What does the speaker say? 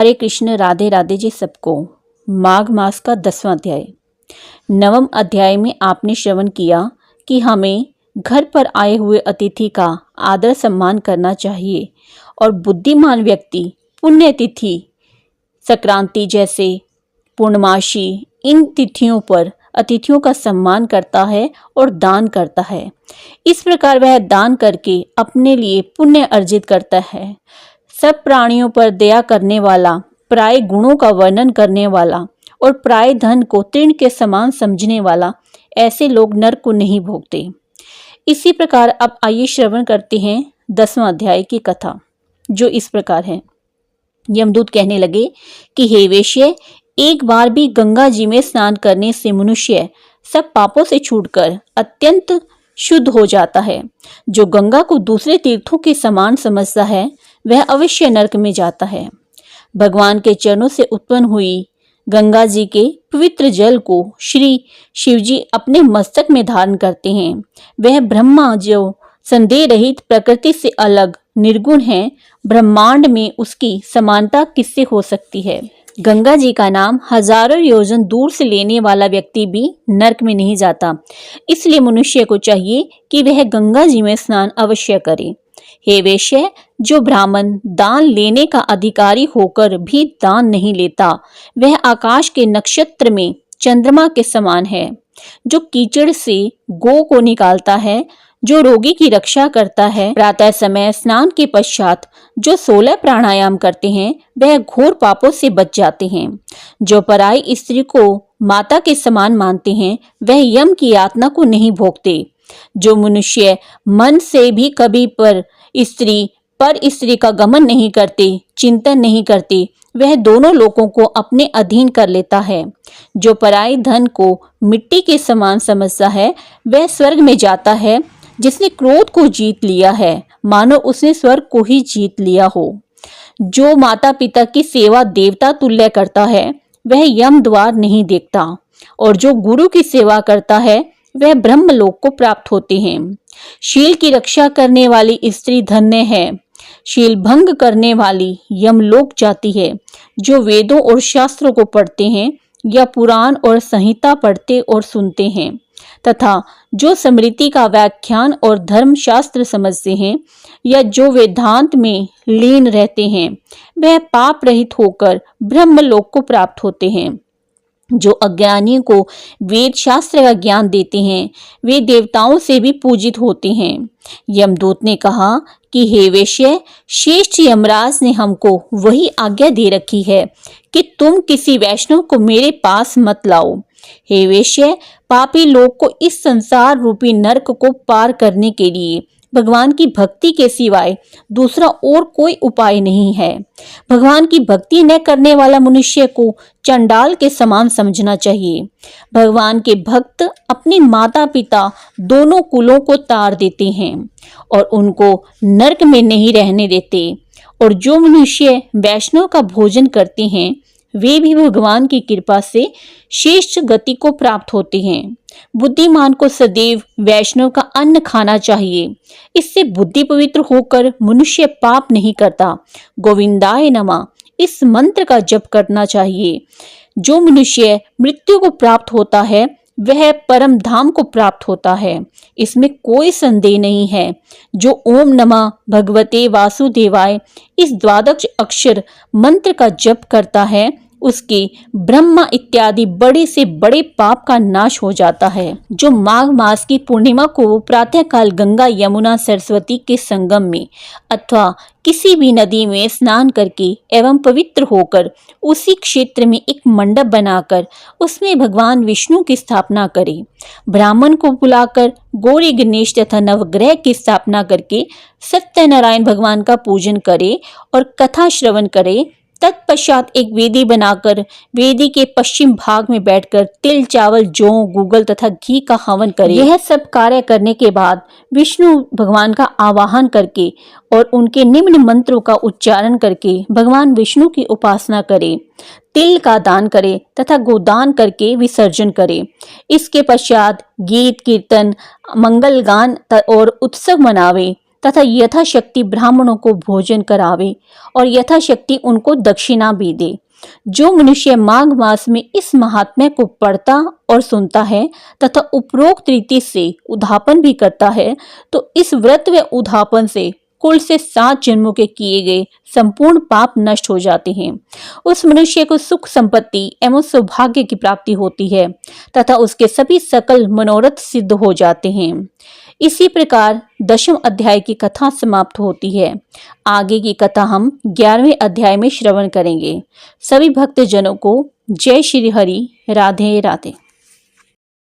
हरे कृष्ण, राधे राधे जी सबको। माघ मास का 10वां अध्याय। 9वें अध्याय में आपने श्रवण किया कि हमें घर पर आए हुए अतिथि का आदर सम्मान करना चाहिए और बुद्धिमान व्यक्ति पुण्यतिथि, संक्रांति जैसे पूर्णमासी, इन तिथियों पर अतिथियों का सम्मान करता है और दान करता है। इस प्रकार वह दान करके अपने लिए पुण्य अर्जित करता है। सब प्राणियों पर दया करने वाला, प्राय गुणों का वर्णन करने वाला और प्राय धन को तृण के समान समझने वाला, ऐसे लोग नरक को नहीं भोगते। इसी प्रकार अब आइए श्रवण करते हैं 10वां अध्याय की कथा, जो इस प्रकार है। यमदूत कहने लगे कि हे वेश्य, एक बार भी गंगा जी में स्नान करने से मनुष्य सब पापों से छूटकर अत्यंत शुद्ध हो जाता है। जो गंगा को दूसरे तीर्थों के समान समझता है वह अवश्य नरक में जाता है। भगवान के चरणों से उत्पन्न हुई गंगा जी के पवित्र जल को श्री शिवजी अपने मस्तक में धारण करते हैं। वह ब्रह्मा जो संदेह रहित, प्रकृति से अलग, निर्गुण है, ब्रह्मांड में उसकी समानता किससे हो सकती है। गंगा जी का नाम हजारों योजन दूर से लेने वाला व्यक्ति भी नरक में नहीं जाता। इसलिए मनुष्य को चाहिए कि वह गंगा जी में स्नान अवश्य करे। हे वेश्य, जो ब्राह्मण दान लेने का अधिकारी होकर भी दान नहीं लेता, वह आकाश के नक्षत्र में चंद्रमा के समान है। जो कीचड़ से गौ को निकालता है, जो रोगी की रक्षा करता है, प्रातः समय स्नान के पश्चात जो 16 प्राणायाम करते हैं, वह घोर पापों से बच जाते हैं। जो पराई स्त्री को माता के समान मानते हैं, वह यम की यातना को नहीं भोगते। जो मनुष्य मन से भी कभी पर स्त्री का गमन नहीं करते, चिंतन नहीं करते, वह दोनों लोगों को अपने अधीन कर लेता है। जो पराई धन को मिट्टी के समान समझता है, वह स्वर्ग में जाता है। जिसने क्रोध को जीत लिया है, मानो उसने स्वर्ग को ही जीत लिया हो। जो माता पिता की सेवा देवता तुल्य करता है, वह यम द्वार नहीं देखता, और जो गुरु की सेवा करता है, वह ब्रह्मलोक को प्राप्त होते हैं। शील की रक्षा करने वाली स्त्री धन्य है। शील भंग करने वाली यमलोक जाती है। जो वेदों और शास्त्रों को पढ़ते हैं या पुराण और संहिता पढ़ते और सुनते हैं, तथा जो स्मृति का व्याख्यान और धर्म शास्त्र समझते हैं, या जो वेदांत में लीन रहते हैं, वह पाप रहित होकर ब्रह्मलोक को प्राप्त होते हैं। जो अज्ञानियों को वेद शास्त्र का ज्ञान देते हैं, वे देवताओं से भी पूजित होते हैं। यमदूत ने कहा कि हे वेश्य, श्रेष्ठ यमराज ने हमको वही आज्ञा दे रखी है कि तुम किसी वैष्णव को मेरे पास मत लाओ। हे वेश्य, पापी लोग को इस संसार रूपी नरक को पार करने के लिए भगवान की भक्ति के सिवाय दूसरा और कोई उपाय नहीं है। भगवान की भक्ति न करने वाला मनुष्य को चंडाल के समान समझना चाहिए। भगवान के भक्त अपने माता पिता दोनों कुलों को तार देते हैं और उनको नरक में नहीं रहने देते। और जो मनुष्य वैष्णव का भोजन करते हैं, वे भी भगवान की कृपा से श्रेष्ठ गति को प्राप्त होते हैं। बुद्धिमान को सदैव वैष्णव का अन्न खाना चाहिए। इससे बुद्धि पवित्र होकर मनुष्य पाप नहीं करता। गोविंदाय नमः इस मंत्र का जप करना चाहिए। जो मनुष्य मृत्यु को प्राप्त होता है, वह परम धाम को प्राप्त होता है, इसमें कोई संदेह नहीं है। जो ओम नमः भगवते वासुदेवाय इस द्वादश अक्षर मंत्र का जप करता है, उसके ब्रह्मा इत्यादि बड़े से बड़े पाप का नाश हो जाता है। जो माघ मास की पूर्णिमा को प्रातःकाल गंगा, यमुना, सरस्वती के संगम में अथवा किसी भी नदी में स्नान करके एवं पवित्र होकर उसी क्षेत्र में एक मंडप बनाकर उसमें भगवान विष्णु की स्थापना करे, ब्राह्मण को बुलाकर गौरी, गणेश तथा नवग्रह की स्थापना करके सत्यनारायण भगवान का पूजन करे और कथा श्रवण करे, तत्पश्चात एक वेदी बनाकर वेदी के पश्चिम भाग में बैठकर तिल, चावल, जौ, गूगल तथा घी का हवन करे। यह सब कार्य करने के बाद विष्णु भगवान का आवाहन करके और उनके निम्न मंत्रों का उच्चारण करके भगवान विष्णु की उपासना करे। तिल का दान करे तथा गोदान करके विसर्जन करे। इसके पश्चात गीत, कीर्तन, मंगल गान और उत्सव मनावे। तथा यथाशक्ति ब्राह्मणों को भोजन करावे और यथाशक्ति उनको दक्षिणा भी दे। जो मनुष्य माघ मास में इस महात्म्य को पढ़ता और सुनता है तथा उपरोक्त रीति से उद्यापन भी करता है, तो इस व्रत व उद्यापन से कुल से 7 जन्मों के किए गए संपूर्ण पाप नष्ट हो जाते हैं। उस मनुष्य को सुख संपत्ति एवं सौभाग्य की प्राप्ति होती है तथा उसके सभी सकल मनोरथ सिद्ध हो जाते हैं। इसी प्रकार 10वें अध्याय की कथा समाप्त होती है। आगे की कथा हम 11वें अध्याय में श्रवण करेंगे। सभी भक्त जनों को जय श्री हरि। राधे राधे।